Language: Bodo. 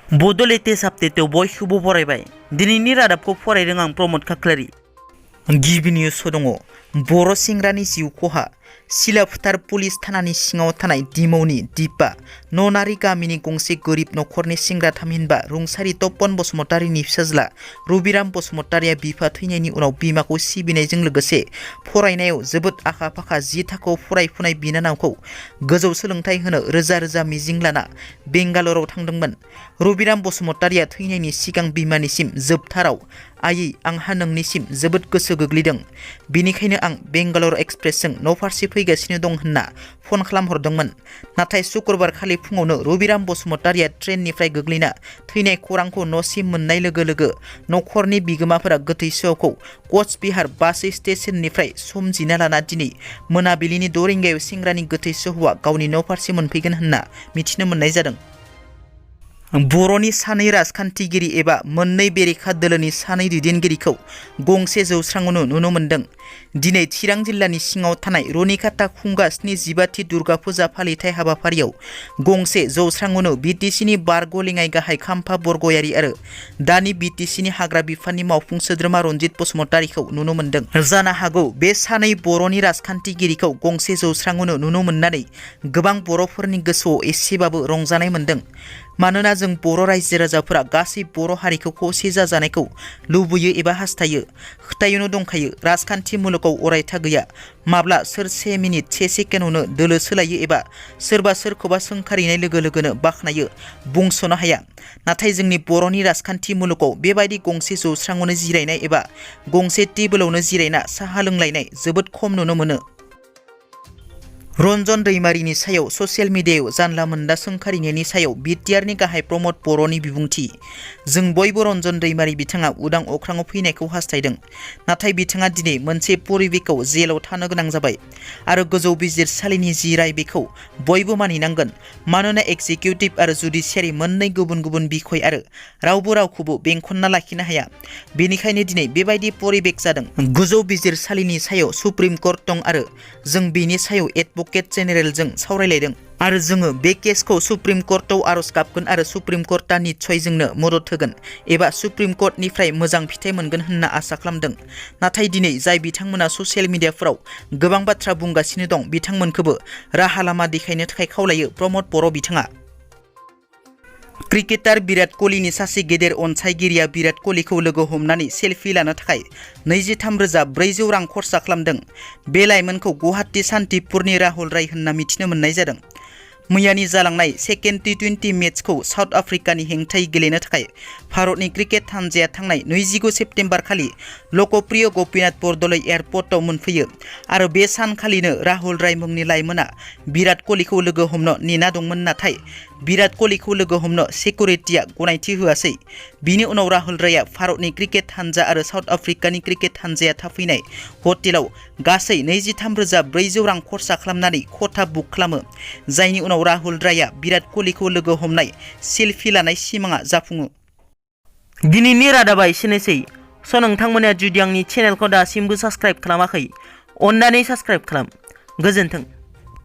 बड' लेटेस्ट आपडेटआव बयखौबो बरायबाय। दिनैनि रादाबखौ फरायदों आं प्रमद खाख्लारि। गिबि निउसआव दङ बर' सेंग्रानि जिउ खहा। सिलाफोथार पुलिस थानानि सिङाव थानाय दिमौनि दिपा ननारि गामिनि गंसे गोरिब नखरनि सेंग्रा थामहिनबा रुंसारि तपन बसुमतारीनि फिसाज्ला रबिराम बसुमतारीया बिफा थैनायनि उनाव बिमाखौ सिबिनायजों लोगोसे फरायनायाव जोबोद आखा फाखा 10 थाखोआव फरायफुनाय बिनानावखौ गोजौ सोलोंथाइ होनो रोजा रोजा मिजिं लाना बेंगालराव थांदोंमोन। रबिराम बसुमतारीया थैनायनि सिगां बिमानिसिम जोबथाराव आयै आंहा नोंनिसिम जोबोद गोसो गोग्लैदों, बेनिखायनो आं बेंगालर एक्सप्रेसजों न'फारसे फैगासिनो दं होनना फन खालामहरदोंमोन। नाथाय शुक्रबार खालि फुङावनो रबिराम बसुमतारीया ट्रेननिफ्राय गोग्लैना थैनाय खौरांखौ न'सिम मोननाय लोगो लोगो नखरनि बिगोमाफोरा गोथै सहखौ कचबिहार बास स्टेशननिफ्राय समजिना लाना दिनै मोनाबिलिनि 6 रिंगायाव सेंग्रानि गोथै सहआ गावनि न'फारसे मोनफैगोन होनना मिथिनो मोननाय जादों। बर'नि सानै राजखान्थिगिरि एबा मोननै बेरेखा दोलोनि सानै दैदेनगिरिखौ गंसे जौस्राङावनो नुनो मोन्दों। दिनै चिरां जिल्लानि सिङाव थानाय रनिखाता खुंगा 75थि दुर्गा फुजा फालिथाय हाबाफारियाव गंसे जौस्राङावनो बिटिसिनि बारग' लेङाइ गाहाय खाम्फा बरगयारि आरो दानि बिटिसिनि हाग्रा बिफाननि मावफुं सोद्रोमा रनजित बसुमतारीखौ नुनो मोन्दों। जानो हागौ बे सानै बर'नि राजखान्थिगिरिखौ गंसे जौस्राङावनो नुनो मोननानै गोबां बर'फोरनि गोसोआव एसेबाबो रंजानाय मोन्दों। मानोना जों बर' रायजो राजाफोरा गासै बर' हारिखौ खौसे जाजानायखौ लुबैयो एबा हास्थायो। खोथायावनो दंखायो राजखान्थि मुलुगाव अरायथा गैया। माब्ला सोर 1 मिनिट 1 सेकेन्डआवनो दोलो सोलायो एबा सोरबा सोरखौबा सोंखारिनाय लोगो लोगोनो बाख्नायो बुंस'नो हाया। नाथाय जोंनि बर'नि राजखान्थि मुलुगाव बेबायदि गंसे जौस्राङावनो जिरायनाय एबा गंसे टेबोलावनो जिरायना साहा लोंलायनाय जोबोद खम नुनो मोनो। रन्जन दैमारिनि सायाव ससियेल मिडियायाव जानला मोनला सोंखारिनायनि सायाव बिटिआरनि गाहाय प्रमद बर'नि बिबुंथि। जों बयबो रन्जन दैमारि बिथाङा उदां अख्राङाव फैनायखौ हास्थायदों, नाथाय बिथाङा दिनै मोनसे परिबेकआव जेलाव थानो गोनां जाबाय आरो गोजौ बिजिरसालिनि जि राय बेखौ बयबो मानिनांगोन। मानोना एक्जिकिउटिभ आरो जुडिसियारि मोननै गुबुन गुबुन बिखय आरो रावबो रावखौबो बेंखनना लाखिनो हाया। बेनिखायनो दिनै बेबायदि परिबेक जादों। गोजौ बिजिरसालिनि सायाव सुप्रिम कर्ट दं आरो जों बेनि सायाव एडभोकेट जेनेरेलजों सावरायलायदों आरो जोङो बे केसखौ सुप्रिम कर्टआव आरज गाबगोन आरो सुप्रिम कर्टआ निस्सय जोंनो मदद होगोन एबा सुप्रिम कर्टनिफ्राय मोजां फिथाइ मोनगोन होनना आसा खालामदों। नाथाय दिनै जाय बिथांमोना ससियेल मिडियाफोराव गोबां बाथ्रा बुंगासिनो दं बिथांमोनखौबो राहा लामा देखायनो थाखाय खावलायो प्रमद बर' बिथाङा। क्रिकेटार विराट कलिनि सासे गेदेर अनसायगिरिया विराट कलिखौ लोगो हमनानै सेलफि लानो थाखाय 23,400 रां खरसा खालामदों। बे लाइमोनखौ गुवाहाटी सान्तिपुरनि राहुल राय होनना मिथिनो मोननाय जादों। मैयानि जालांनाय सेकेन्ड टी20 मेचखौ साउथ आफ्रिकानि हेंथायै गेलेनो थाखाय भारतनि क्रिकेट हानजाया थांनाय 29 सेप्तेम्बर खालि लकप्रिय गपिनाथ बरदलै एयारपर्टआव मोनफैयो आरो बे सानखालिनो राहुल राय मुंनि लाइमोना विराट कलिखौ लोगो हमनो नेना दंमोन। नाथाय विराट कलिखौ लोगो हमनो सिकिउरिटिया गनायथि होआसै। बिनि उनाव राहुल रायआ भारतनि क्रिकेट हानजा आरो साउथ आफ्रिकानि क्रिकेट हानजाया थाफैनाय हटेलाव गासै 23,400 रां खरसा खालामनानै खथा बुक खालामो, जायनि उनाव राहुल रायआ विराट कलिखौ लोगो हमनाय सेलफि लानाय सिमाङा जाफुङो। दिनैनि रादाबा एसेनोसै। नोंथांमोना जुदि आंनि चेनेलखौ दासिमबो साबस्क्राइब खालामाखै अन्नानै साबस्क्राइब खालाम। गोजोन्थों।